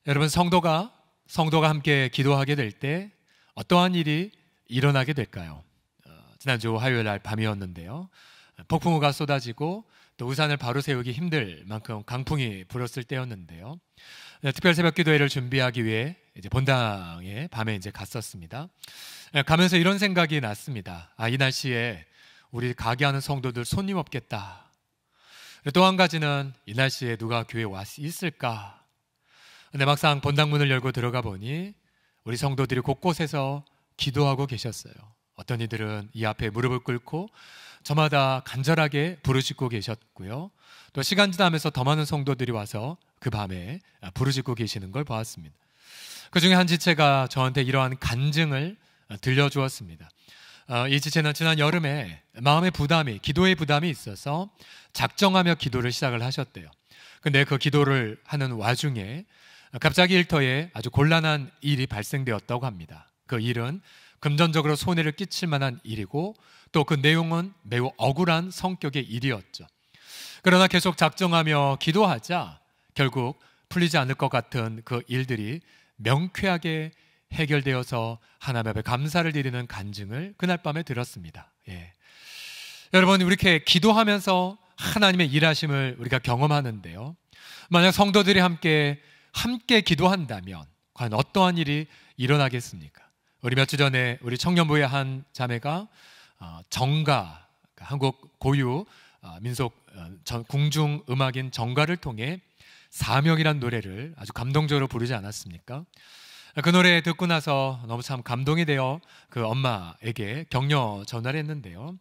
여러분, 성도가 함께 기도하게 될 때 어떠한 일이 일어나게 될까요? 지난주 화요일 날 밤이었는데요. 폭풍우가 쏟아지고 또 우산을 바로 세우기 힘들 만큼 강풍이 불었을 때였는데요. 특별 새벽 기도회를 준비하기 위해 이제 본당에 밤에 이제 갔었습니다. 가면서 이런 생각이 났습니다. 이 날씨에 우리 가게 하는 성도들 손님 없겠다. 또 한 가지는 이 날씨에 누가 교회에 와 있을까? 근데 막상 본당 문을 열고 들어가 보니 우리 성도들이 곳곳에서 기도하고 계셨어요. 어떤 이들은 이 앞에 무릎을 꿇고 저마다 간절하게 부르짖고 계셨고요. 또 시간 지나면서 더 많은 성도들이 와서 그 밤에 부르짖고 계시는 걸 보았습니다. 그 중에 한 지체가 저한테 이러한 간증을 들려주었습니다. 이 지체는 지난 여름에 마음의 부담이, 기도의 부담이 있어서 작정하며 기도를 시작을 하셨대요. 근데 그 기도를 하는 와중에 갑자기 일터에 아주 곤란한 일이 발생되었다고 합니다. 그 일은 금전적으로 손해를 끼칠 만한 일이고 또 그 내용은 매우 억울한 성격의 일이었죠. 그러나 계속 작정하며 기도하자 결국 풀리지 않을 것 같은 그 일들이 명쾌하게 해결되어서 하나님 앞에 감사를 드리는 간증을 그날 밤에 들었습니다. 여러분, 이렇게 기도하면서 하나님의 일하심을 우리가 경험하는데요. 만약 성도들이 함께 기도한다면 과연 어떠한 일이 일어나겠습니까? 우리 몇 주 전에 우리 청년부의 한 자매가 정가, 한국 고유 민속 궁중 음악인 정가를 통해 사명이란 노래를 아주 감동적으로 부르지 않았습니까? 그 노래 듣고 나서 너무 참 감동이 되어 그 엄마에게 격려 전화를 했는데요.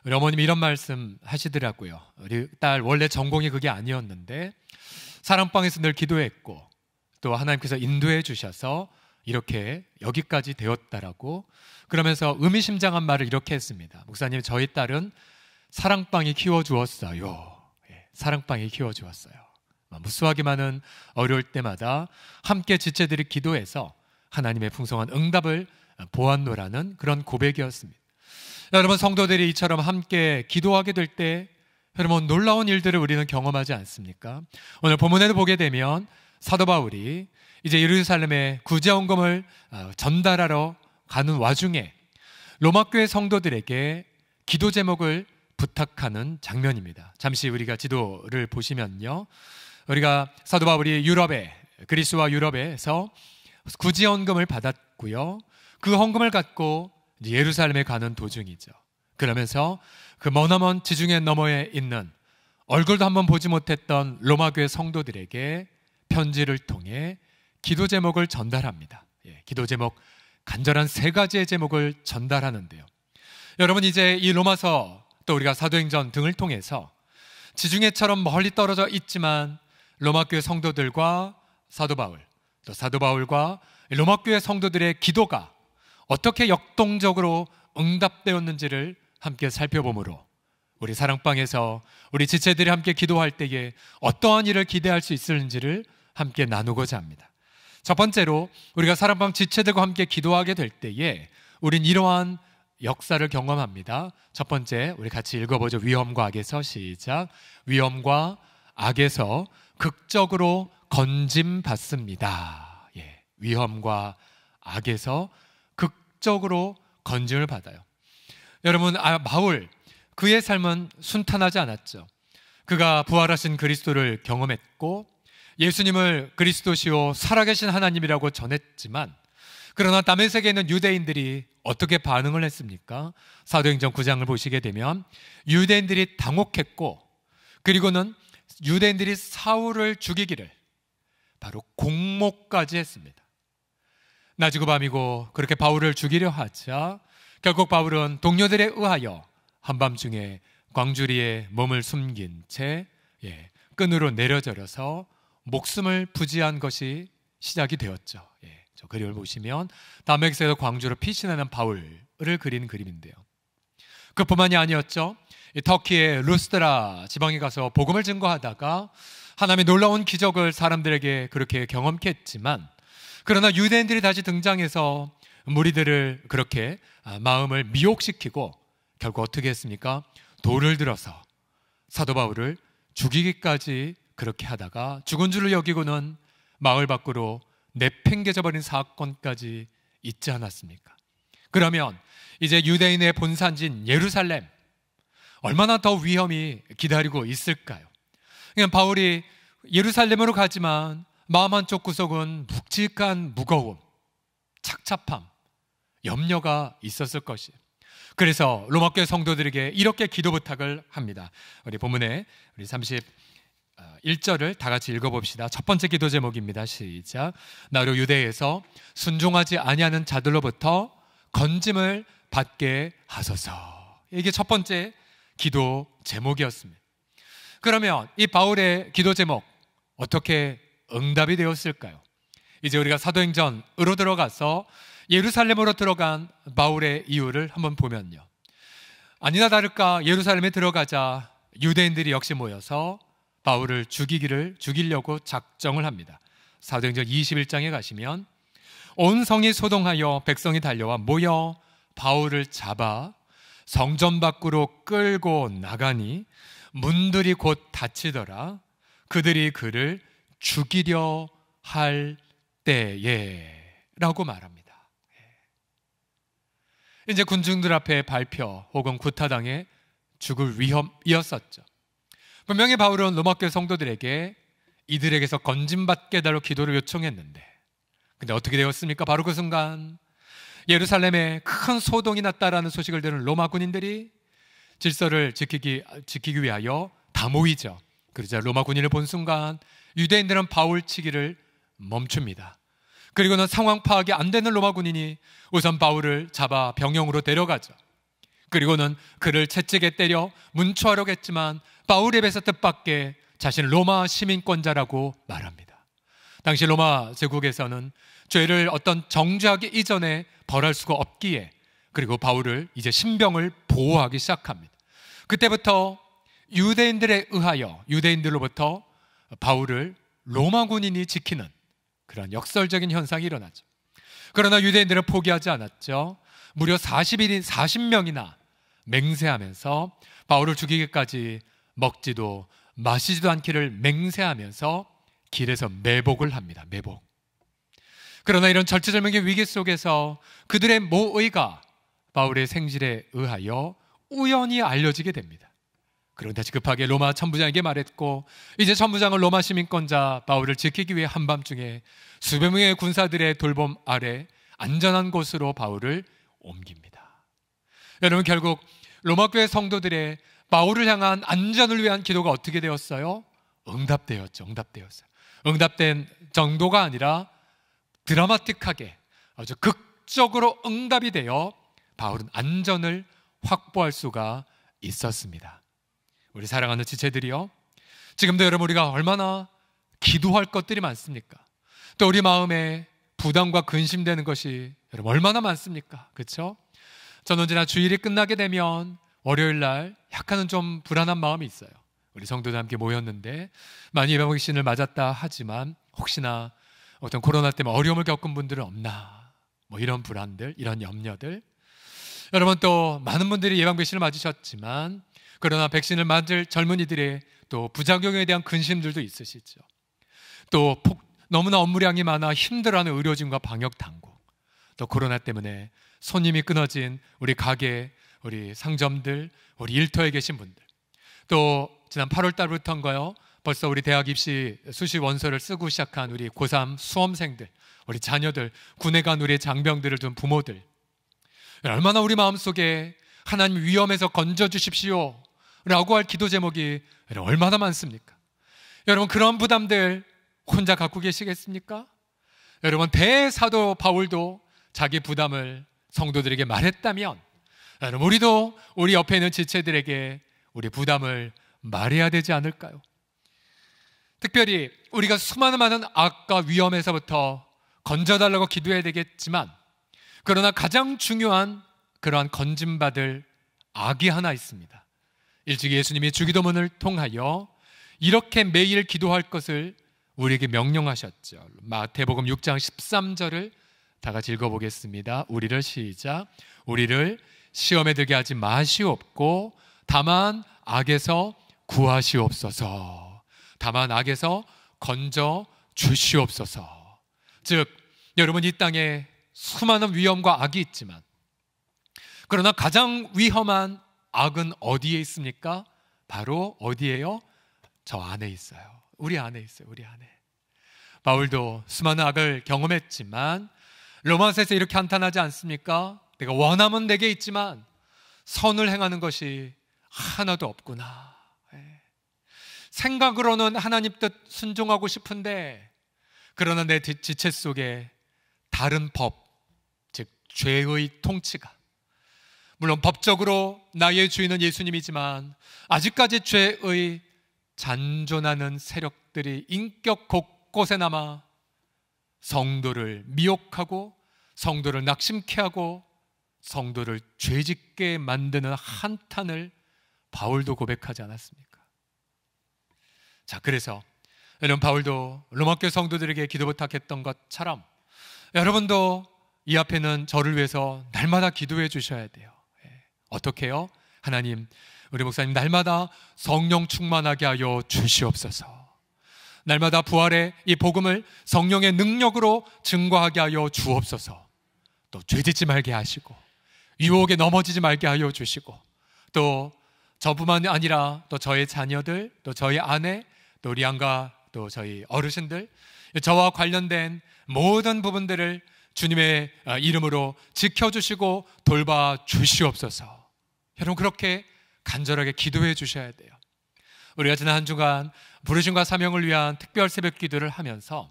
우리 어머님이 이런 말씀 하시더라고요. 우리 딸 원래 전공이 그게 아니었는데 사랑방에서 늘 기도했고 또 하나님께서 인도해 주셔서 이렇게 여기까지 되었다라고, 그러면서 의미심장한 말을 이렇게 했습니다. 목사님, 저희 딸은 사랑방이 키워주었어요. 사랑방이 키워주었어요. 무수하게 많은 어려울 때마다 함께 지체들이 기도해서 하나님의 풍성한 응답을 보았노라는 그런 고백이었습니다. 여러분, 성도들이 이처럼 함께 기도하게 될 때 여러분, 놀라운 일들을 우리는 경험하지 않습니까? 오늘 본문에도 보게 되면 사도 바울이 이제 예루살렘에 구제헌금을 전달하러 가는 와중에 로마교회 성도들에게 기도 제목을 부탁하는 장면입니다. 잠시 우리가 지도를 보시면요, 우리가 사도 바울이 그리스와 유럽에서 구제헌금을 받았고요, 그 헌금을 갖고 이제 예루살렘에 가는 도중이죠. 그러면서 그 머나먼 지중해 너머에 있는 얼굴도 한번 보지 못했던 로마교회 성도들에게 편지를 통해 기도 제목을 전달합니다. 기도 제목, 간절한 3가지의 제목을 전달하는데요. 여러분, 이제 이 로마서 또 우리가 사도행전 등을 통해서 지중해처럼 멀리 떨어져 있지만 로마교회 성도들과 사도 바울, 또 사도 바울과 로마교회 성도들의 기도가 어떻게 역동적으로 응답되었는지를 함께 살펴보므로 우리 사랑방에서 우리 지체들이 함께 기도할 때에 어떠한 일을 기대할 수 있을지를 함께 나누고자 합니다. 첫 번째로 우리가 사랑방 지체들과 함께 기도하게 될 때에 우린 이러한 역사를 경험합니다. 첫 번째, 우리 같이 읽어보죠. 위험과 악에서 시작. 위험과 악에서 극적으로 건짐받습니다. 위험과 악에서 극적으로 건짐을 받아요. 여러분, 바울, 그의 삶은 순탄하지 않았죠. 그가 부활하신 그리스도를 경험했고 예수님을 그리스도시요 살아계신 하나님이라고 전했지만, 그러나 다메섹에 있는 유대인들이 어떻게 반응을 했습니까? 사도행전 9장을 보시게 되면 유대인들이 당혹했고, 그리고는 유대인들이 사울을 죽이기를 바로 공모까지 했습니다. 낮이고 밤이고 그렇게 바울을 죽이려 하자 결국 바울은 동료들에 의하여 한밤중에 광주리에 몸을 숨긴 채 끈으로 내려져서 목숨을 부지한 것이 시작이 되었죠. 저 그림을 보시면 다메섹에서 광주로 피신하는 바울을 그린 그림인데요. 그뿐만이 아니었죠. 터키의 루스드라 지방에 가서 복음을 증거하다가 하나님의 놀라운 기적을 사람들에게 그렇게 경험케 했지만, 그러나 유대인들이 다시 등장해서 무리들을 그렇게 마음을 미혹시키고 결국 어떻게 했습니까? 돌을 들어서 사도 바울을 죽이기까지 그렇게 하다가 죽은 줄을 여기고는 마을 밖으로 내팽개져 버린 사건까지 있지 않았습니까? 그러면 이제 유대인의 본산지인 예루살렘, 얼마나 더 위험이 기다리고 있을까요? 그냥 바울이 예루살렘으로 가지만 마음 한쪽 구석은 묵직한 무거움, 착잡함, 염려가 있었을 것이에요. 그래서 로마교회 성도들에게 이렇게 기도 부탁을 합니다. 우리 본문에 우리 31절을 다 같이 읽어봅시다. 첫 번째 기도 제목입니다. 시작. 나로 유대에서 순종하지 아니하는 자들로부터 건짐을 받게 하소서. 이게 첫 번째 기도 제목이었습니다. 그러면 이 바울의 기도 제목 어떻게 응답이 되었을까요? 이제 우리가 사도행전으로 들어가서 예루살렘으로 들어간 바울의 이유를 한번 보면요, 아니나 다를까 예루살렘에 들어가자 유대인들이 역시 모여서 바울을 죽이려고 작정을 합니다. 사도행전 21장에 가시면 온 성이 소동하여 백성이 달려와 모여 바울을 잡아 성전 밖으로 끌고 나가니 문들이 곧 닫히더라. 그들이 그를 죽이려 할 때에 라고 말합니다. 이제 군중들 앞에 발표 혹은 구타당해 죽을 위험이었었죠. 분명히 바울은 로마교회 성도들에게 이들에게서 건짐받게 해달라고 기도를 요청했는데, 근데 어떻게 되었습니까? 바로 그 순간 예루살렘에 큰 소동이 났다라는 소식을 들은 로마 군인들이 질서를 지키기 위하여 다 모이죠. 그러자 로마 군인을 본 순간 유대인들은 바울 치기를 멈춥니다. 그리고는 상황 파악이 안 되는 로마 군인이 우선 바울을 잡아 병영으로 데려가죠. 그리고는 그를 채찍에 때려 문초하려고 했지만 바울의 입에서 뜻밖의 자신을 로마 시민권자라고 말합니다. 당시 로마 제국에서는 죄를 어떤 정죄하기 이전에 벌할 수가 없기에, 그리고 바울을 이제 신병을 보호하기 시작합니다. 그때부터 유대인들에 의하여 유대인들로부터 바울을 로마 군인이 지키는 그런 역설적인 현상이 일어나죠. 그러나 유대인들은 포기하지 않았죠. 무려 40명이나 맹세하면서 바울을 죽이기까지 먹지도 마시지도 않기를 맹세하면서 길에서 매복을 합니다. 매복. 그러나 이런 절체절명의 위기 속에서 그들의 모의가 바울의 생질에 의하여 우연히 알려지게 됩니다. 그런데 다시 급하게 로마 천부장에게 말했고, 이제 천부장은 로마 시민권자 바울을 지키기 위해 한밤중에 수백 명의 군사들의 돌봄 아래 안전한 곳으로 바울을 옮깁니다. 여러분, 결국 로마교회 성도들의 바울을 향한 안전을 위한 기도가 어떻게 되었어요? 응답되었죠. 응답된 정도가 아니라 드라마틱하게 아주 극적으로 응답이 되어 바울은 안전을 확보할 수가 있었습니다. 우리 사랑하는 지체들이요, 지금도 여러분 우리가 얼마나 기도할 것들이 많습니까? 또 우리 마음에 부담과 근심되는 것이 여러분 얼마나 많습니까? 그렇죠? 저는 언제나 주일이 끝나게 되면 월요일 날 약간은 좀 불안한 마음이 있어요. 우리 성도들 함께 모였는데 많이 예방 백신을 맞았다 하지만 혹시나 어떤 코로나 때문에 어려움을 겪은 분들은 없나, 뭐 이런 불안들, 이런 염려들. 여러분, 또 많은 분들이 예방 백신을 맞으셨지만 그러나 백신을 맞을 젊은이들의 또 부작용에 대한 근심들도 있으시죠. 또 너무나 업무량이 많아 힘들어하는 의료진과 방역당국, 또 코로나 때문에 손님이 끊어진 우리 가게, 우리 상점들, 우리 일터에 계신 분들, 또 지난 8월 달부터인가요? 벌써 우리 대학 입시 수시 원서를 쓰고 시작한 우리 고3 수험생들, 우리 자녀들, 군에 간 우리 장병들을 둔 부모들, 얼마나 우리 마음속에 하나님 위험에서 건져주십시오 라고 할 기도 제목이 얼마나 많습니까? 여러분, 그런 부담들 혼자 갖고 계시겠습니까? 여러분, 대사도 바울도 자기 부담을 성도들에게 말했다면, 여러분, 우리도 우리 옆에 있는 지체들에게 우리 부담을 말해야 되지 않을까요? 특별히 우리가 수많은 많은 악과 위험에서부터 건져달라고 기도해야 되겠지만, 그러나 가장 중요한 그러한 건짐받을 악이 하나 있습니다. 일찍이 예수님이 주기도문을 통하여 이렇게 매일 기도할 것을 우리에게 명령하셨죠. 마태복음 6장 13절을 다 같이 읽어보겠습니다. 우리를 시작. 우리를 시험에 들게 하지 마시옵고 다만 악에서 구하시옵소서. 다만 악에서 건져 주시옵소서. 즉 여러분, 이 땅에 수많은 위험과 악이 있지만, 그러나 가장 위험한 악은 어디에 있습니까? 바로 어디에요? 저 안에 있어요. 우리 안에 있어요. 우리 안에. 바울도 수많은 악을 경험했지만 로마서에서 이렇게 한탄하지 않습니까? 내가 원함은 내게 있지만 선을 행하는 것이 하나도 없구나. 생각으로는 하나님 뜻 순종하고 싶은데, 그러나 내 지체 속에 다른 법, 즉 죄의 통치가, 물론 법적으로 나의 주인은 예수님이지만 아직까지 죄의 잔존하는 세력들이 인격 곳곳에 남아 성도를 미혹하고 성도를 낙심케 하고 성도를 죄짓게 만드는 한탄을 바울도 고백하지 않았습니까? 자, 그래서 여러분, 바울도 로마교회 성도들에게 기도 부탁했던 것처럼 여러분도 이 앞에는 저를 위해서 날마다 기도해 주셔야 돼요. 어떻게 해요? 하나님, 우리 목사님 날마다 성령 충만하게 하여 주시옵소서. 날마다 부활의 이 복음을 성령의 능력으로 증거하게 하여 주옵소서. 또 죄짓지 말게 하시고 유혹에 넘어지지 말게 하여 주시고, 또 저뿐만 아니라 또 저의 자녀들, 또 저희 아내, 또 우리 양가, 또 저희 어르신들, 저와 관련된 모든 부분들을 주님의 이름으로 지켜주시고 돌봐 주시옵소서. 여러분, 그렇게 간절하게 기도해 주셔야 돼요. 우리가 지난 한 주간 부르심과 사명을 위한 특별 새벽 기도를 하면서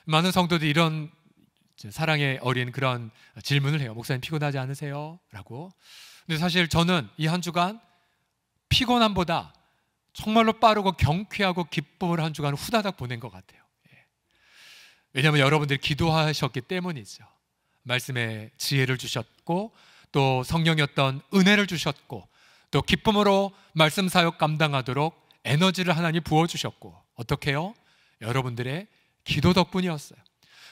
많은 성도들이 이런 사랑에 어린 그런 질문을 해요. 목사님, 피곤하지 않으세요? 라고. 근데 사실 저는 이 한 주간 피곤함보다 정말로 빠르고 경쾌하고 기쁨을 한 주간 후다닥 보낸 것 같아요. 왜냐하면 여러분들이 기도하셨기 때문이죠. 말씀에 지혜를 주셨고, 또 성령이었던 은혜를 주셨고, 또 기쁨으로 말씀 사역 감당하도록 에너지를 하나님 부어주셨고, 어떻게 해요? 여러분들의 기도 덕분이었어요.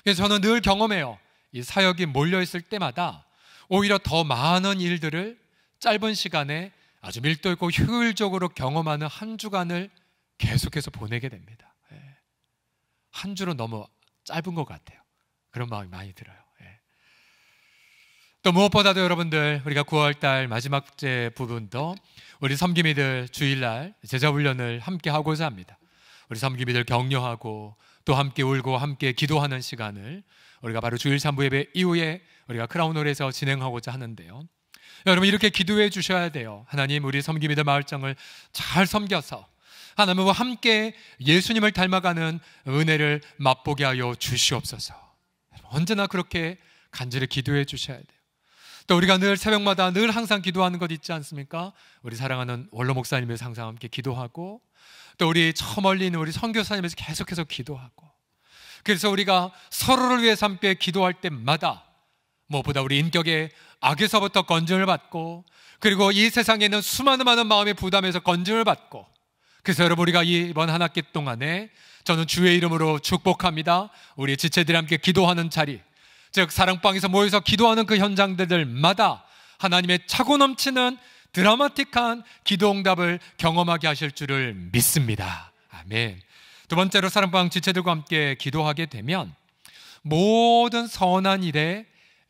그래서 저는 늘 경험해요. 이 사역이 몰려있을 때마다 오히려 더 많은 일들을 짧은 시간에 아주 밀도 있고 효율적으로 경험하는 한 주간을 계속해서 보내게 됩니다. 한 주로 너무 짧은 것 같아요. 그런 마음이 많이 들어요. 또 무엇보다도 여러분들, 우리가 9월달 마지막 째 부분도 우리 섬김이들 주일날 제자훈련을 함께 하고자 합니다. 우리 섬김이들 격려하고 또 함께 울고 함께 기도하는 시간을 우리가 바로 주일 3부 예배 이후에 우리가 크라운홀에서 진행하고자 하는데요. 여러분, 이렇게 기도해 주셔야 돼요. 하나님, 우리 섬김이들 마을장을 잘 섬겨서 하나님과 함께 예수님을 닮아가는 은혜를 맛보게 하여 주시옵소서. 언제나 그렇게 간절히 기도해 주셔야 돼요. 또 우리가 늘 새벽마다 늘 항상 기도하는 것 있지 않습니까? 우리 사랑하는 원로 목사님에서 항상 함께 기도하고, 또 우리 저 멀리 있는 우리 선교사님에서 계속해서 기도하고, 그래서 우리가 서로를 위해서 함께 기도할 때마다 무엇보다 우리 인격의 악에서부터 건짐을 받고, 그리고 이 세상에 있는 수많은 많은 마음의 부담에서 건짐을 받고, 그래서 여러분, 우리가 이번 한 학기 동안에 저는 주의 이름으로 축복합니다. 우리 지체들이 함께 기도하는 자리, 즉 사랑방에서 모여서 기도하는 그 현장들마다 하나님의 차고 넘치는 드라마틱한 기도 응답을 경험하게 하실 줄을 믿습니다. 아멘. 두 번째로, 사랑방 지체들과 함께 기도하게 되면 모든 선한 일에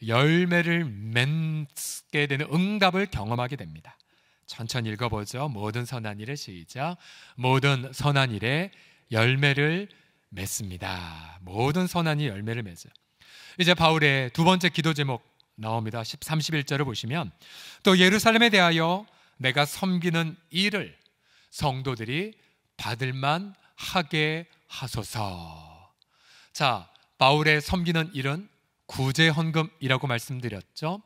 열매를 맺게 되는 응답을 경험하게 됩니다. 천천히 읽어보죠. 모든 선한 일에, 시작. 모든 선한 일에 열매를 맺습니다. 모든 선한 일 열매를 맺어요. 이제 바울의 두 번째 기도 제목 나옵니다. 31절을 보시면, 또 예루살렘에 대하여 내가 섬기는 일을 성도들이 받을만 하게 하소서. 자, 바울의 섬기는 일은 구제헌금이라고 말씀드렸죠.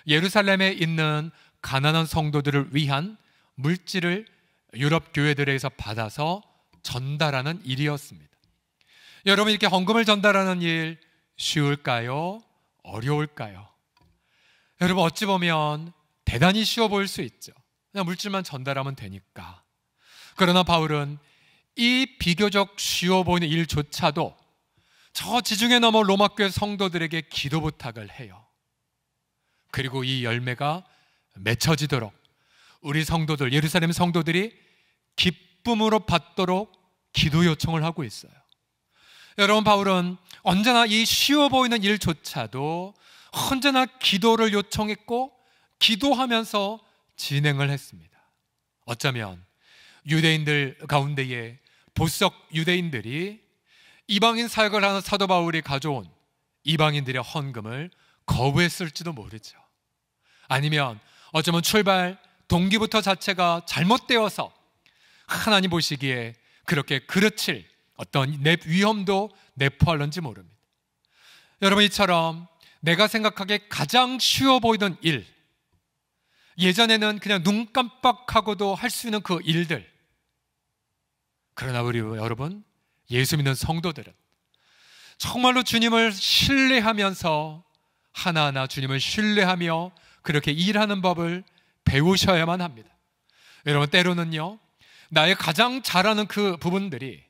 예루살렘에 있는 가난한 성도들을 위한 물질을 유럽 교회들에서 받아서 전달하는 일이었습니다. 여러분, 이렇게 헌금을 전달하는 일 쉬울까요? 어려울까요? 여러분, 어찌 보면 대단히 쉬워 보일 수 있죠. 그냥 물질만 전달하면 되니까. 그러나 바울은 이 비교적 쉬워 보이는 일조차도 저 지중해 너머 로마교회 성도들에게 기도 부탁을 해요. 그리고 이 열매가 맺혀지도록 우리 성도들, 예루살렘 성도들이 기쁨으로 받도록 기도 요청을 하고 있어요. 여러분, 바울은 언제나 이 쉬워 보이는 일조차도 언제나 기도를 요청했고 기도하면서 진행을 했습니다. 어쩌면 유대인들 가운데에 보석 유대인들이 이방인 사역을 하는 사도 바울이 가져온 이방인들의 헌금을 거부했을지도 모르죠. 아니면 어쩌면 출발 동기부터 자체가 잘못되어서 하나님 보시기에 그렇게 그르칠 어떤 위험도 내포하는지 모릅니다. 여러분, 이처럼 내가 생각하기에 가장 쉬워 보이던 일, 예전에는 그냥 눈 깜빡하고도 할 수 있는 그 일들, 그러나 우리 여러분, 예수 믿는 성도들은 정말로 주님을 신뢰하면서 하나하나 주님을 신뢰하며 그렇게 일하는 법을 배우셔야만 합니다. 여러분, 때로는요, 나의 가장 잘하는 그 부분들이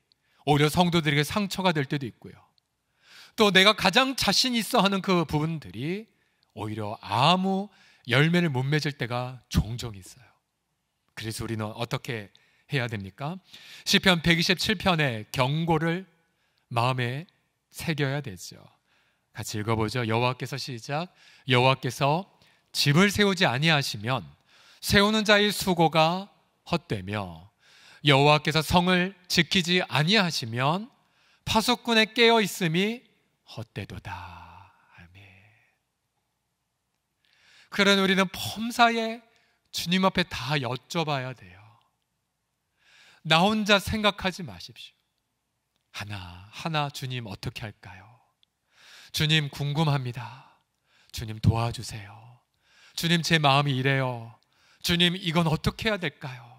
오히려 성도들에게 상처가 될 때도 있고요, 또 내가 가장 자신 있어 하는 그 부분들이 오히려 아무 열매를 못 맺을 때가 종종 있어요. 그래서 우리는 어떻게 해야 됩니까? 시편 127편의 경고를 마음에 새겨야 되죠. 같이 읽어보죠. 여호와께서 시작. 여호와께서 집을 세우지 아니하시면 세우는 자의 수고가 헛되며 여호와께서 성을 지키지 아니하시면 파수꾼의 깨어 있음이 헛되도다. 아멘. 그러나 우리는 범사에 주님 앞에 다 여쭤봐야 돼요. 나 혼자 생각하지 마십시오. 하나하나 주님 어떻게 할까요? 주님 궁금합니다. 주님 도와주세요. 주님 제 마음이 이래요. 주님 이건 어떻게 해야 될까요?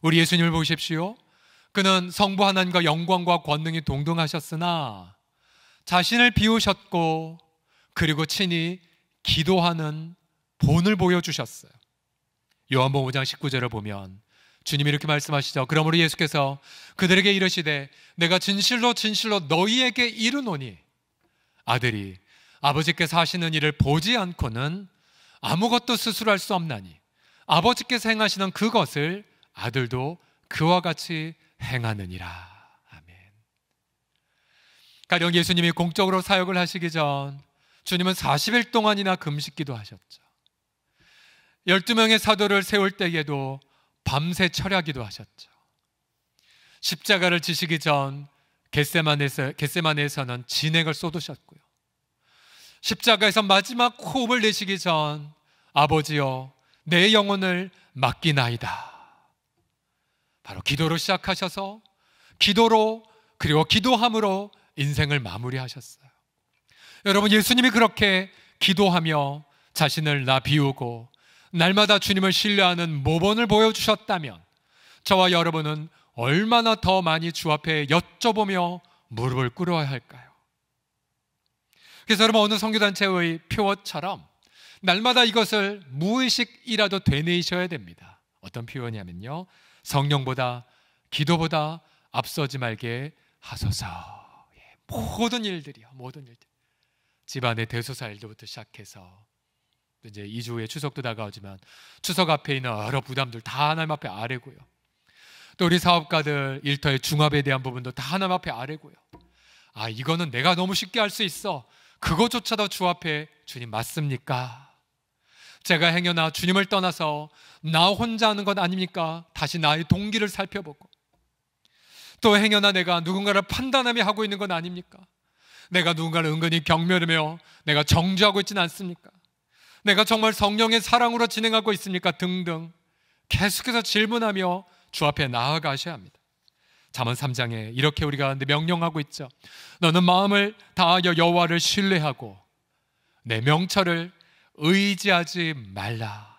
우리 예수님을 보십시오. 그는 성부 하나님과 영광과 권능이 동등하셨으나 자신을 비우셨고 그리고 친히 기도하는 본을 보여주셨어요. 요한복음 5장 19절을 보면 주님이 이렇게 말씀하시죠. 그러므로 예수께서 그들에게 이르시되 내가 진실로 진실로 너희에게 이르노니 아들이 아버지께서 하시는 일을 보지 않고는 아무것도 스스로 할 수 없나니 아버지께서 행하시는 그것을 아들도 그와 같이 행하느니라. 아멘. 가령 예수님이 공적으로 사역을 하시기 전 주님은 40일 동안이나 금식기도 하셨죠. 12명의 사도를 세울 때에도 밤새 철야기도 하셨죠. 십자가를 지시기 전 겟세마네에서는 진액을 쏟으셨고요. 십자가에서 마지막 호흡을 내쉬기 전 아버지여 내 영혼을 맡기나이다. 바로 기도로 시작하셔서 기도로 그리고 기도함으로 인생을 마무리하셨어요. 여러분, 예수님이 그렇게 기도하며 자신을 비우고 날마다 주님을 신뢰하는 모범을 보여주셨다면 저와 여러분은 얼마나 더 많이 주 앞에 여쭤보며 무릎을 꿇어야 할까요? 그래서 여러분, 어느 선교단체의 표어처럼 날마다 이것을 무의식이라도 되뇌이셔야 됩니다. 어떤 표현이냐면요, 성령보다 기도보다 앞서지 말게 하소서. 모든 일들이요, 모든 일들. 집안의 대소사 일들부터 시작해서 이제 2주 후에 추석도 다가오지만 추석 앞에 있는 여러 부담들 다 하나님 앞에 아뢰고요. 또 우리 사업가들 일터의 중압에 대한 부분도 다 하나님 앞에 아뢰고요. 이거는 내가 너무 쉽게 할 수 있어. 그것조차도 주 앞에 주님 맞습니까? 제가 행여나 주님을 떠나서 나 혼자 하는 것 아닙니까? 다시 나의 동기를 살펴보고 또 행여나 내가 누군가를 판단하며 하고 있는 건 아닙니까? 내가 누군가를 은근히 경멸하며 내가 정죄하고 있지는 않습니까? 내가 정말 성령의 사랑으로 진행하고 있습니까? 등등 계속해서 질문하며 주 앞에 나아가셔야 합니다. 잠언 3장에 이렇게 우리가 명령하고 있죠. 너는 마음을 다하여 여호와를 신뢰하고 내 명철을 의지하지 말라.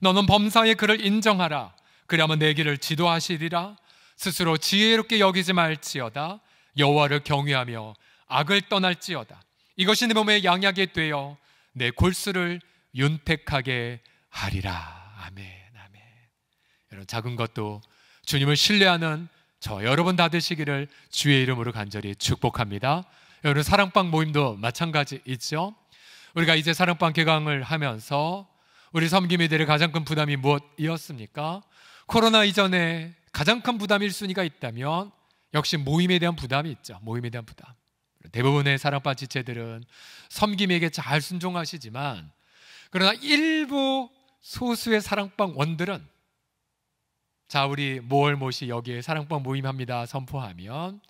너는 범사에 그를 인정하라. 그리하면 내 길을 지도하시리라. 스스로 지혜롭게 여기지 말지어다. 여호와를 경외하며 악을 떠날지어다. 이것이 내 몸에 양약이 되어 내 골수를 윤택하게 하리라. 아멘, 아멘. 여러분, 작은 것도 주님을 신뢰하는 저 여러분 다 되시기를 주의 이름으로 간절히 축복합니다. 여러분, 사랑방 모임도 마찬가지 있죠. 우리가 이제 사랑방 개강을 하면서 우리 섬김이들의 가장 큰 부담이 무엇이었습니까? 코로나 이전에 가장 큰 부담 1순위가 있다면 역시 모임에 대한 부담이 있죠. 모임에 대한 부담. 대부분의 사랑방 지체들은 섬김에게 잘 순종하시지만, 그러나 일부 소수의 사랑방 원들은 자, 우리 모월모시 여기에 사랑방 모임합니다 선포하면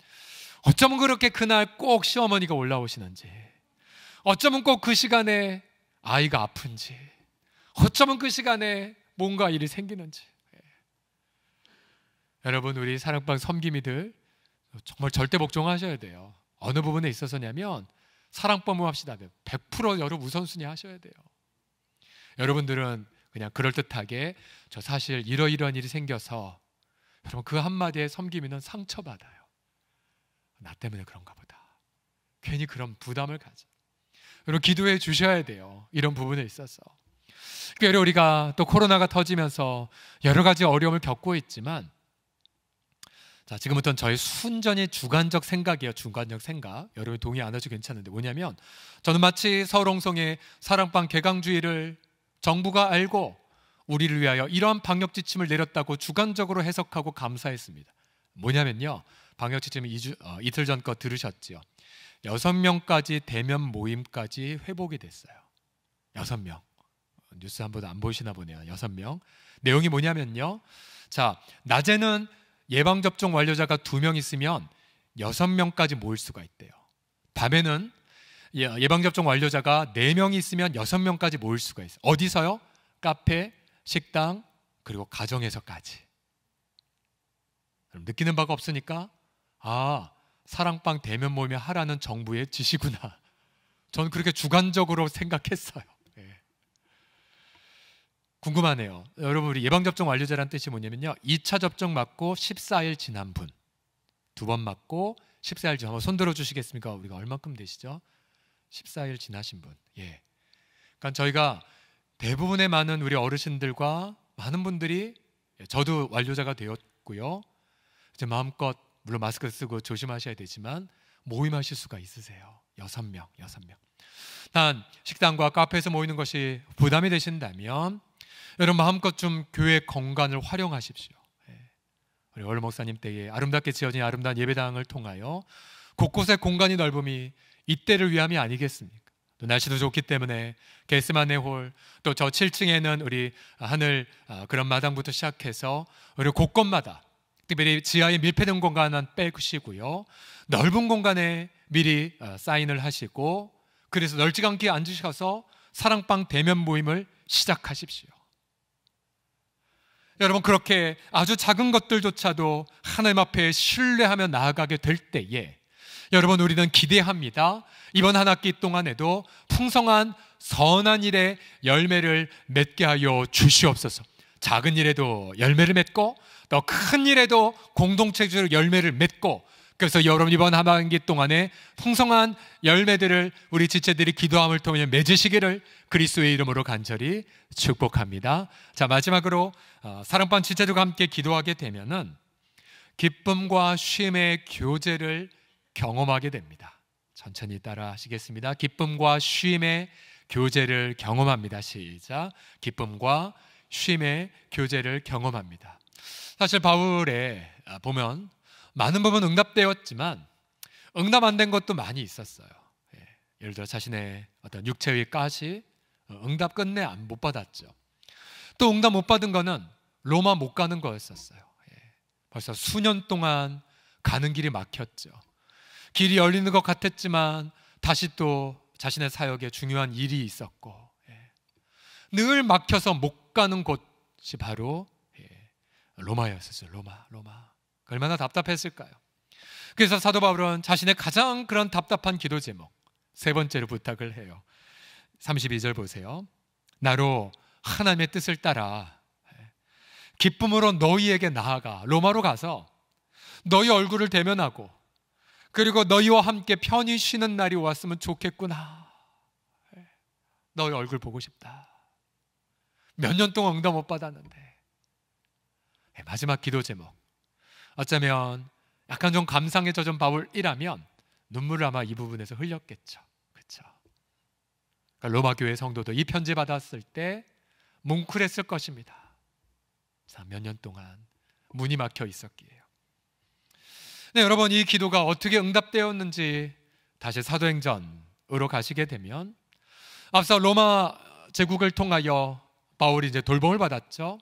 어쩌면 그렇게 그날 꼭 시어머니가 올라오시는지, 어쩌면 꼭 그 시간에 아이가 아픈지, 어쩌면 그 시간에 뭔가 일이 생기는지. 여러분, 우리 사랑방 섬김이들 정말 절대 복종하셔야 돼요. 어느 부분에 있어서냐면 사랑방 모합시다 100% 여러분 우선순위 하셔야 돼요. 여러분들은 그냥 그럴듯하게 저 사실 이러이러한 일이 생겨서, 여러분 그 한마디에 섬김이는 상처받아요. 나 때문에 그런가 보다. 괜히 그런 부담을 가져. 여러분 기도해 주셔야 돼요. 이런 부분에 있어서. 그러니까 우리가 또 코로나가 터지면서 여러 가지 어려움을 겪고 있지만, 자, 지금부터는 저의 순전히 주관적 생각이에요. 주관적 생각. 여러분 동의 안 하셔도 괜찮은데, 뭐냐면 저는 마치 서울홍성의 사랑방 개강주의를 정부가 알고 우리를 위하여 이러한 방역 지침을 내렸다고 주관적으로 해석하고 감사했습니다. 뭐냐면요, 방역 지침 이틀 전 거 들으셨죠? 6명까지 대면 모임까지 회복이 됐어요. 6명. 뉴스 한 번도 안 보시나 보네요. 6명. 내용이 뭐냐면요, 자, 낮에는 예방접종 완료자가 2명 있으면 6명까지 모일 수가 있대요. 밤에는 예방접종 완료자가 4명이 있으면 6명까지 모일 수가 있어요. 어디서요? 카페, 식당, 그리고 가정에서까지. 느끼는 바가 없으니까, 아, 사랑방 대면 모임을 하라는 정부의 지시구나. 저는 그렇게 주관적으로 생각했어요. 궁금하네요. 여러분, 우리 예방접종 완료자라는 뜻이 뭐냐면요, 2차 접종 맞고 14일 지난 분, 2번 맞고 14일 지난 분, 손 들어주시겠습니까? 우리가 얼마큼 되시죠? 14일 지나신 분. 예. 그러니까 저희가 대부분의 많은 우리 어르신들과 많은 분들이, 저도 완료자가 되었고요, 이제 마음껏 물론 마스크 쓰고 조심하셔야 되지만 모임하실 수가 있으세요. 6명. 단 식당과 카페에서 모이는 것이 부담이 되신다면 여러분 마음껏 좀 교회 공간을 활용하십시오. 우리 월 목사님 때에 아름답게 지어진 아름다운 예배당을 통하여 곳곳에 공간이 넓음이 이때를 위함이 아니겠습니까? 또 날씨도 좋기 때문에 게스마네 홀, 또 저 7층에는 우리 하늘 그런 마당부터 시작해서 우리 곳곳마다 특별히 지하에 밀폐된 공간은 빼시고요, 넓은 공간에 미리 사인을 하시고, 그래서 널찍않게 앉으셔서 사랑방 대면 모임을 시작하십시오. 여러분 그렇게 아주 작은 것들조차도 하나님 앞에 신뢰하며 나아가게 될 때에 여러분 우리는 기대합니다. 이번 한 학기 동안에도 풍성한 선한 일의 열매를 맺게 하여 주시옵소서. 작은 일에도 열매를 맺고 또 큰 일에도 공동체적으로 열매를 맺고, 그래서 여러분 이번 하반기 동안에 풍성한 열매들을 우리 지체들이 기도함을 통해 맺으시기를 그리스도의 이름으로 간절히 축복합니다. 자, 마지막으로 사랑방 지체들과 함께 기도하게 되면은 기쁨과 쉼의 교제를 경험하게 됩니다. 천천히 따라 하시겠습니다. 기쁨과 쉼의 교제를 경험합니다. 시작. 기쁨과 쉼의 교제를 경험합니다. 사실 바울에 보면 많은 부분 응답되었지만 응답 안 된 것도 많이 있었어요. 예를 들어 자신의 어떤 육체의 가시, 응답 끝내 못 받았죠. 또 응답 못 받은 거는 로마 못 가는 거였었어요. 벌써 수년 동안 가는 길이 막혔죠. 길이 열리는 것 같았지만 다시 또 자신의 사역에 중요한 일이 있었고, 늘 막혀서 못 가는 곳이 바로 로마였었어요. 로마. 얼마나 답답했을까요? 그래서 사도 바울은 자신의 가장 그런 답답한 기도 제목 세 번째로 부탁을 해요. 32절 보세요. 나로 하나님의 뜻을 따라 기쁨으로 너희에게 나아가, 로마로 가서 너희 얼굴을 대면하고 그리고 너희와 함께 편히 쉬는 날이 왔으면 좋겠구나. 너희 얼굴 보고 싶다. 몇 년 동안 응답 못 받았는데. 마지막 기도 제목, 어쩌면 약간 좀 감상에 젖은 바울이라면 눈물을 아마 이 부분에서 흘렸겠죠. 그렇죠? 그러니까 로마 교회 성도도 이 편지 받았을 때 뭉클했을 것입니다. 몇 년 동안 문이 막혀 있었기에요. 네, 여러분, 이 기도가 어떻게 응답되었는지 다시 사도행전으로 가시게 되면, 앞서 로마 제국을 통하여 바울이 이제 돌봄을 받았죠.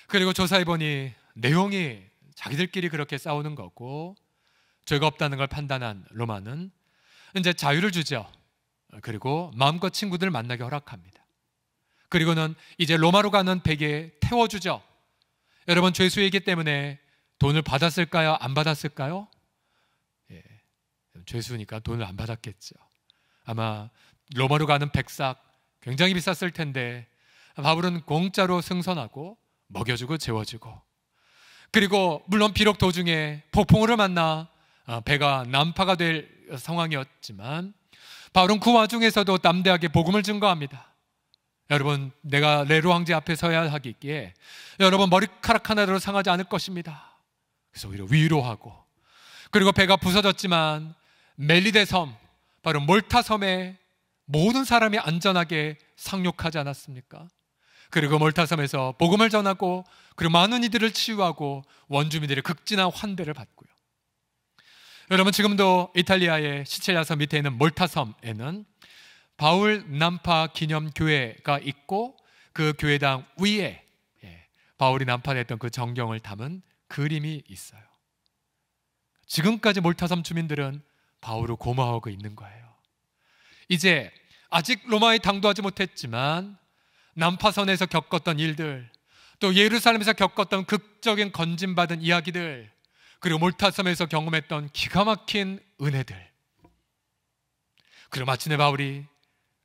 그리고 조사해보니 내용이 자기들끼리 그렇게 싸우는 거고 죄가 없다는 걸 판단한 로마는 이제 자유를 주죠. 그리고 마음껏 친구들을 만나게 허락합니다. 그리고는 이제 로마로 가는 베개에 태워주죠. 여러분, 죄수이기 때문에 돈을 받았을까요? 안 받았을까요? 예, 죄수니까 돈을 안 받았겠죠. 아마 로마로 가는 백삭 굉장히 비쌌을 텐데 바울은 공짜로 승선하고 먹여주고 재워주고, 그리고 물론 비록 도중에 폭풍우를 만나 배가 난파가 될 상황이었지만 바울은 그 와중에서도 담대하게 복음을 증거합니다. 여러분, 내가 네로 황제 앞에 서야 하기에 여러분 머리카락 하나도 상하지 않을 것입니다. 그래서 오히려 위로하고, 그리고 배가 부서졌지만 멜리데 섬, 바로 몰타 섬에 모든 사람이 안전하게 상륙하지 않았습니까? 그리고 몰타 섬에서 복음을 전하고, 그리고 많은 이들을 치유하고 원주민들의 극진한 환대를 받고요. 여러분, 지금도 이탈리아의 시칠리아 섬 밑에 있는 몰타 섬에는 바울 난파 기념 교회가 있고, 그 교회당 위에 바울이 난파했던 그 정경을 담은 그림이 있어요. 지금까지 몰타섬 주민들은 바울을 고마워하고 있는 거예요. 이제 아직 로마에 당도하지 못했지만 난파선에서 겪었던 일들, 또 예루살렘에서 겪었던 극적인 건진받은 이야기들, 그리고 몰타섬에서 경험했던 기가 막힌 은혜들, 그리고 마침내 바울이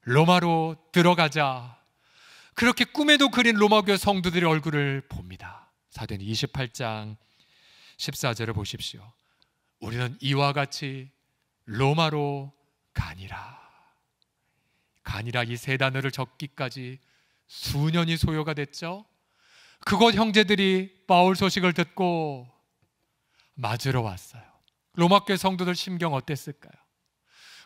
로마로 들어가자 그렇게 꿈에도 그린 로마교회 성도들의 얼굴을 봅니다. 사도행 28장 14절을 보십시오. 우리는 이와 같이 로마로 가니라. 가니라, 이 세 단어를 적기까지 수년이 소요가 됐죠. 그곳 형제들이 바울 소식을 듣고 맞으러 왔어요. 로마교회 성도들 심경 어땠을까요?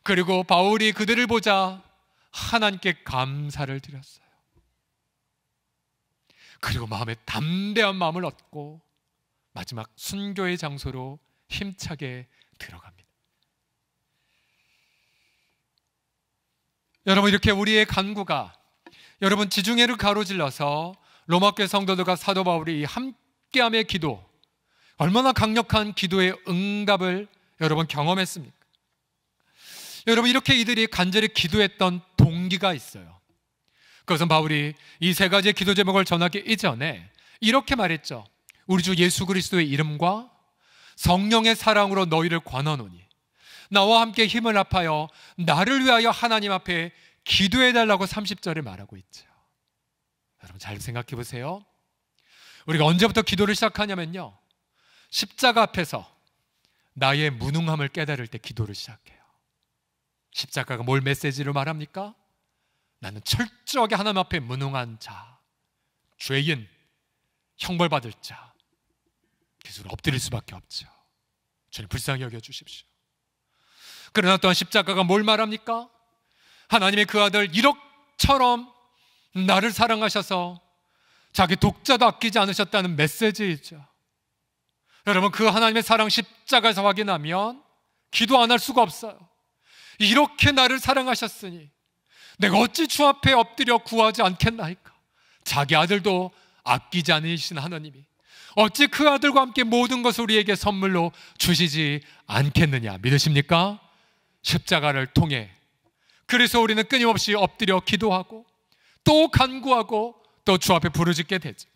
그리고 바울이 그들을 보자 하나님께 감사를 드렸어요. 그리고 마음에 담대한 마음을 얻고 마지막 순교의 장소로 힘차게 들어갑니다. 여러분, 이렇게 우리의 간구가 여러분 지중해를 가로질러서 로마교회 성도들과 사도 바울이 함께함의 기도, 얼마나 강력한 기도의 응답을 여러분 경험했습니까? 여러분, 이렇게 이들이 간절히 기도했던 동기가 있어요. 그것은 바울이 이 세 가지의 기도 제목을 전하기 이전에 이렇게 말했죠. 우리 주 예수 그리스도의 이름과 성령의 사랑으로 너희를 권하노니 나와 함께 힘을 합하여 나를 위하여 하나님 앞에 기도해달라고 30절에 말하고 있죠. 여러분, 잘 생각해 보세요. 우리가 언제부터 기도를 시작하냐면요, 십자가 앞에서 나의 무능함을 깨달을 때 기도를 시작해요. 십자가가 뭘 메시지로 말합니까? 나는 철저하게 하나님 앞에 무능한 자, 죄인, 형벌받을 자, 그래서 엎드릴 수밖에 없죠. 저는 불쌍히 여겨주십시오. 그러나 또한 십자가가 뭘 말합니까? 하나님의 그 아들 이럭처럼 나를 사랑하셔서 자기 독자도 아끼지 않으셨다는 메시지이죠. 여러분, 그 하나님의 사랑 십자가에서 확인하면 기도 안 할 수가 없어요. 이렇게 나를 사랑하셨으니 내가 어찌 주 앞에 엎드려 구하지 않겠나이까? 자기 아들도 아끼지 않으신 하나님이 어찌 그 아들과 함께 모든 것을 우리에게 선물로 주시지 않겠느냐, 믿으십니까? 십자가를 통해 그래서 우리는 끊임없이 엎드려 기도하고 또 간구하고 또 주 앞에 부르짖게 되죠.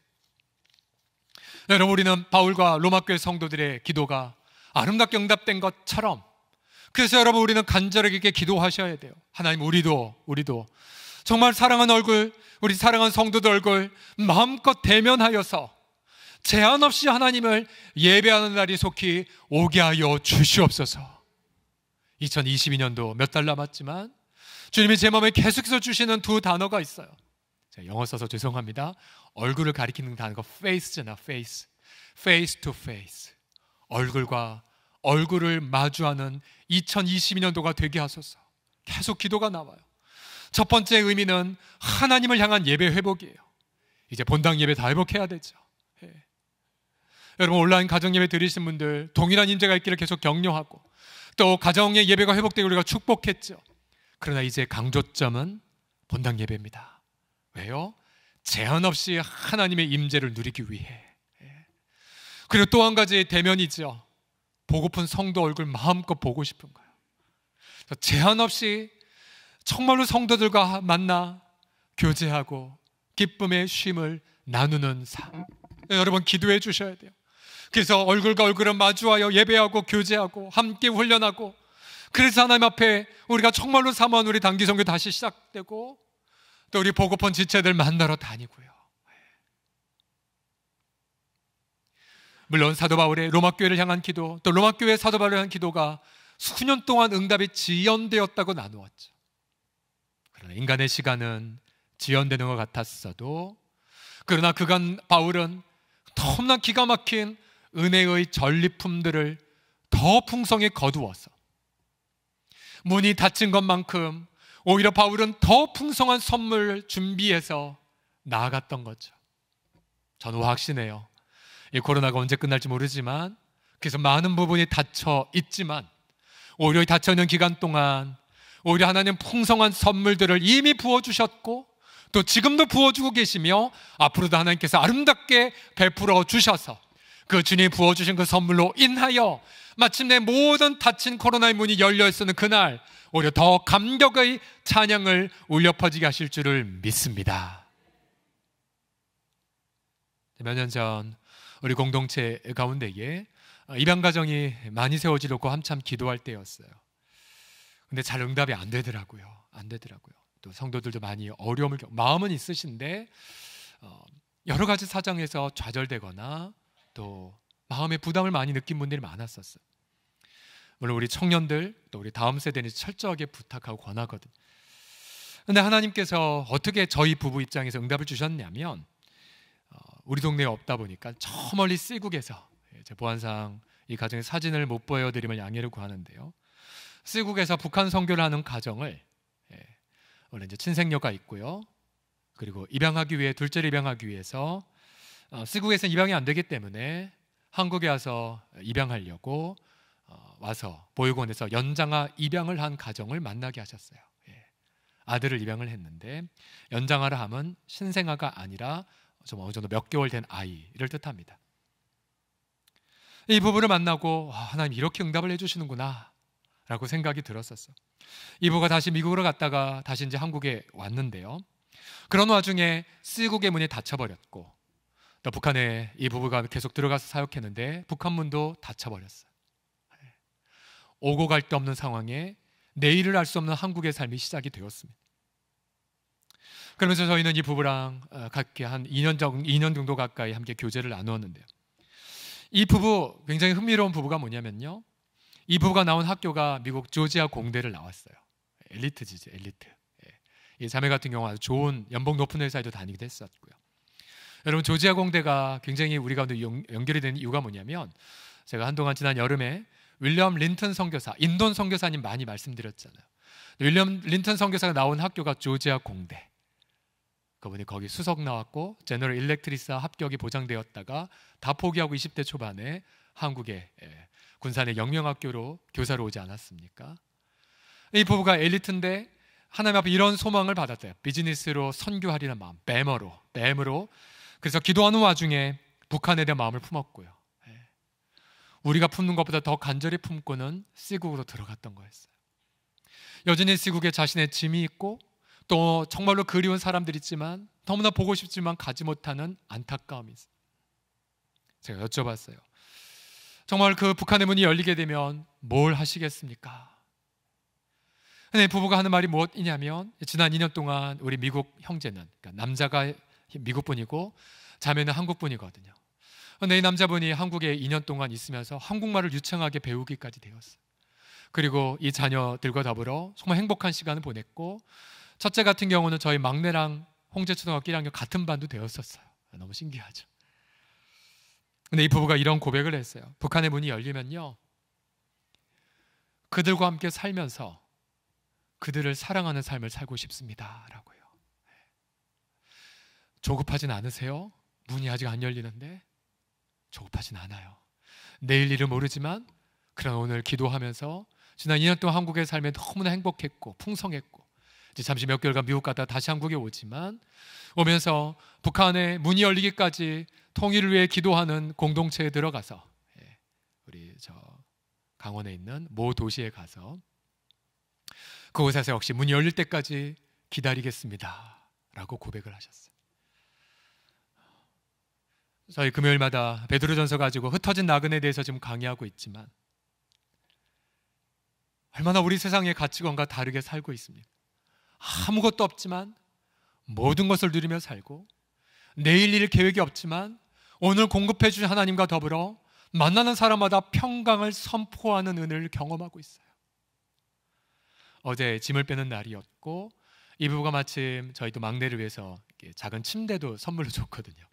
여러분, 우리는 바울과 로마교회 성도들의 기도가 아름답게 응답된 것처럼, 그래서 여러분, 우리는 간절하게 기도하셔야 돼요. 하나님, 우리도 정말 사랑하는 얼굴, 우리 사랑하는 성도들 얼굴 마음껏 대면하여서 제한 없이 하나님을 예배하는 날이 속히 오게 하여 주시옵소서. 2022년도 몇 달 남았지만 주님이 제 마음에 계속해서 주시는 두 단어가 있어요. 제가 영어 써서 죄송합니다. 얼굴을 가리키는 단어가 face잖아, face. face to face. 얼굴과 얼굴을 마주하는 2022년도가 되게 하소서. 계속 기도가 나와요. 첫 번째 의미는 하나님을 향한 예배 회복이에요. 이제 본당 예배 다 회복해야 되죠. 여러분 온라인 가정예배 드리신 분들 동일한 임재가 있기를 계속 격려하고 또 가정의 예배가 회복되고 우리가 축복했죠. 그러나 이제 강조점은 본당 예배입니다. 왜요? 제한 없이 하나님의 임재를 누리기 위해. 그리고 또 한 가지 대면이죠. 보고픈 성도 얼굴 마음껏 보고 싶은 거예요. 제한 없이 정말로 성도들과 만나 교제하고 기쁨의 쉼을 나누는 삶. 여러분 기도해 주셔야 돼요. 그래서 얼굴과 얼굴을 마주하여 예배하고 교제하고 함께 훈련하고, 그래서 하나님 앞에 우리가 정말로 사모한 우리 단기 선교 다시 시작되고 또 우리 보고픈 지체들 만나러 다니고요. 물론 사도 바울의 로마 교회를 향한 기도, 또 로마 교회 사도 바울을 향한 기도가 수년 동안 응답이 지연되었다고 나누었죠. 그러나 인간의 시간은 지연되는 것 같았어도, 그러나 그간 바울은 너무나 기가 막힌 은혜의 전리품들을 더 풍성히 거두어서 문이 닫힌 것만큼 오히려 바울은 더 풍성한 선물을 준비해서 나아갔던 거죠. 저는 확신해요. 이 코로나가 언제 끝날지 모르지만, 그래서 많은 부분이 닫혀 있지만 오히려 이 닫혀 있는 기간 동안 오히려 하나님 풍성한 선물들을 이미 부어주셨고 또 지금도 부어주고 계시며 앞으로도 하나님께서 아름답게 베풀어 주셔서 그 주님이 부어주신 그 선물로 인하여 마침내 모든 닫힌 코로나의 문이 열려 있었는 그날 오히려 더 감격의 찬양을 울려 퍼지게 하실 줄을 믿습니다. 몇 년 전 우리 공동체 가운데에 입양 가정이 많이 세워지려고 한참 기도할 때였어요. 근데 잘 응답이 안 되더라고요. 또 성도들도 많이 어려움을 마음은 있으신데 여러 가지 사정에서 좌절되거나 또 마음의 부담을 많이 느낀 분들이 많았었어요. 물론 우리 청년들 또 우리 다음 세대는 철저하게 부탁하고 권하거든요. 근데 하나님께서 어떻게 저희 부부 입장에서 응답을 주셨냐면, 우리 동네에 없다 보니까 저 멀리 시국에서, 제 보안상 이 가정의 사진을 못 보여드리면 양해를 구하는데요, 시국에서 북한 선교를 하는 가정을, 원래 이제 친생녀가 있고요, 그리고 입양하기 위해 둘째를 입양하기 위해서 시국에서는 입양이 안 되기 때문에 한국에 와서 입양하려고 와서 보육원에서 연장아 입양을 한 가정을 만나게 하셨어요. 아들을 입양을 했는데 연장아라 함은 신생아가 아니라 좀 어느 정도 몇 개월 된 아이를 뜻합니다. 이 부부를 만나고 하나님 이렇게 응답을 해주시는구나 라고 생각이 들었었어요. 이 부부가 다시 미국으로 갔다가 다시 이제 한국에 왔는데요, 그런 와중에 시국의 문이 닫혀버렸고 또 북한에 이 부부가 계속 들어가서 사역했는데 북한 문도 닫혀버렸어요. 오고 갈 데 없는 상황에 내일을 알 수 없는 한국의 삶이 시작이 되었습니다. 그러면서 저희는 이 부부랑 각기 한 2년 정도 가까이 함께 교제를 나누었는데요, 이 부부 굉장히 흥미로운 부부가 뭐냐면요, 이 부부가 나온 학교가 미국 조지아 공대를 나왔어요. 엘리트지죠, 엘리트. 이 자매 같은 경우 아주 좋은 연봉 높은 회사에도 다니기도 했었고요. 여러분 조지아 공대가 굉장히 우리 가운데 연결이 되는 이유가 뭐냐면, 제가 한동안 지난 여름에 윌리엄 린턴 선교사, 인돈 선교사님 많이 말씀드렸잖아요. 윌리엄 린턴 선교사가 나온 학교가 조지아 공대. 그분이 거기 수석 나왔고 제너럴 일렉트리사 합격이 보장되었다가 다 포기하고 20대 초반에 한국의 군산의 영명학교로 교사로 오지 않았습니까? 이 부부가 엘리트인데 하나님 앞에 이런 소망을 받았대요. 비즈니스로 선교하리는 마음, 뱀으로. 그래서 기도하는 와중에 북한에 대한 마음을 품었고요, 우리가 품는 것보다 더 간절히 품고는 시국으로 들어갔던 거였어요. 여전히 시국에 자신의 짐이 있고 또 정말로 그리운 사람들이 있지만 너무나 보고 싶지만 가지 못하는 안타까움이 있어요. 제가 여쭤봤어요. 정말 그 북한의 문이 열리게 되면 뭘 하시겠습니까? 근데 부부가 하는 말이 무엇이냐면, 지난 2년 동안 우리 미국 형제는, 그러니까 남자가 미국분이고 자매는 한국분이거든요. 근데 이 남자분이 한국에 2년 동안 있으면서 한국말을 유창하게 배우기까지 되었어요. 그리고 이 자녀들과 더불어 정말 행복한 시간을 보냈고, 첫째 같은 경우는 저희 막내랑 홍제초등학교 1학년 같은 반도 되었었어요. 너무 신기하죠. 근데 이 부부가 이런 고백을 했어요. 북한의 문이 열리면요, 그들과 함께 살면서 그들을 사랑하는 삶을 살고 싶습니다 라고요. 조급하진 않으세요? 문이 아직 안 열리는데 조급하진 않아요. 내일 일을 모르지만 그러나 오늘 기도하면서 지난 2년 동안 한국의 삶에 너무나 행복했고 풍성했고, 이제 잠시 몇 개월간 미국 갔다 다시 한국에 오지만 오면서 북한의 문이 열리기까지 통일을 위해 기도하는 공동체에 들어가서, 우리 저 강원에 있는 모 도시에 가서 그곳에서 역시 문이 열릴 때까지 기다리겠습니다 라고 고백을 하셨어요. 저희 금요일마다 베드로전서 가지고 흩어진 나그네에 대해서 지금 강의하고 있지만 얼마나 우리 세상의 가치관과 다르게 살고 있습니까? 아무것도 없지만 모든 것을 누리며 살고, 내일 일 계획이 없지만 오늘 공급해 주신 하나님과 더불어 만나는 사람마다 평강을 선포하는 은혜를 경험하고 있어요. 어제 짐을 빼는 날이었고 이 부부가 마침 저희도 막내를 위해서 작은 침대도 선물로 줬거든요.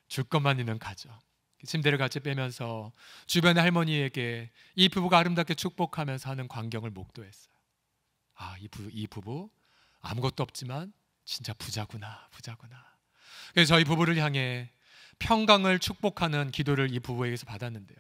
줄 것만 있는 가정. 침대를 같이 빼면서 주변의 할머니에게 이 부부가 아름답게 축복하면서 하는 광경을 목도했어요. 이 부부 아무것도 없지만 진짜 부자구나. 그래서 저희 부부를 향해 평강을 축복하는 기도를 이 부부에게서 받았는데요,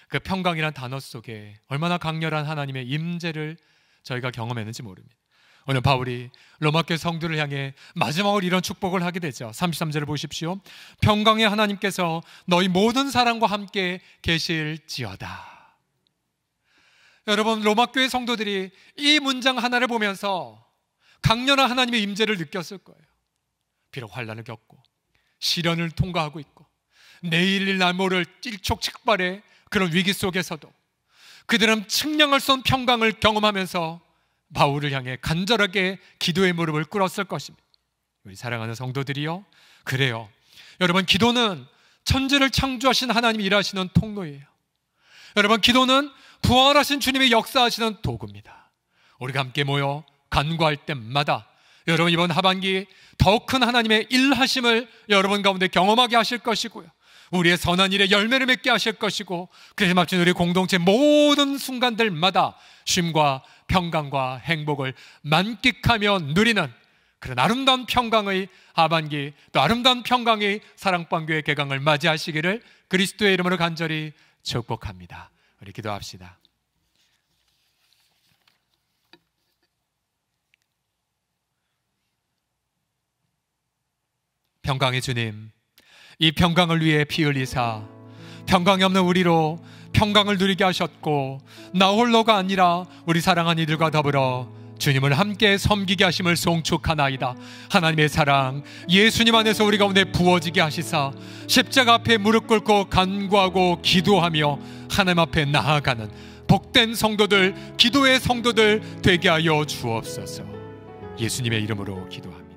그 평강이란 단어 속에 얼마나 강렬한 하나님의 임재를 저희가 경험했는지 모릅니다. 오늘 바울이 로마교회 성도를 향해 마지막으로 이런 축복을 하게 되죠. 33절을 보십시오. 평강의 하나님께서 너희 모든 사람과 함께 계실지어다. 여러분, 로마교회 성도들이 이 문장 하나를 보면서 강렬한 하나님의 임재를 느꼈을 거예요. 비록 환난을 겪고 시련을 통과하고 있고 내일 날 모를 일촉즉발의 그런 위기 속에서도 그들은 측량할 수 없는 평강을 경험하면서 바울을 향해 간절하게 기도의 무릎을 꿇었을 것입니다. 우리 사랑하는 성도들이요, 그래요. 여러분, 기도는 천지를 창조하신 하나님이 일하시는 통로예요. 여러분, 기도는 부활하신 주님이 역사하시는 도구입니다. 우리가 함께 모여 간구할 때마다 여러분, 이번 하반기 더 큰 하나님의 일하심을 여러분 가운데 경험하게 하실 것이고요, 우리의 선한 일에 열매를 맺게 하실 것이고, 그래서 마침 우리 공동체 모든 순간들마다 쉼과 평강과 행복을 만끽하며 누리는 그런 아름다운 평강의 하반기, 또 아름다운 평강의 사랑방교회 개강을 맞이하시기를 그리스도의 이름으로 간절히 축복합니다. 우리 기도합시다. 평강의 주님, 이 평강을 위해 피 흘리사 평강이 없는 우리로 평강을 누리게 하셨고, 나 홀로가 아니라 우리 사랑하는 이들과 더불어 주님을 함께 섬기게 하심을 송축하나이다. 하나님의 사랑 예수님 안에서 우리 가운데 부어지게 하시사 십자가 앞에 무릎 꿇고 간구하고 기도하며 하나님 앞에 나아가는 복된 성도들, 기도의 성도들 되게 하여 주옵소서. 예수님의 이름으로 기도합니다.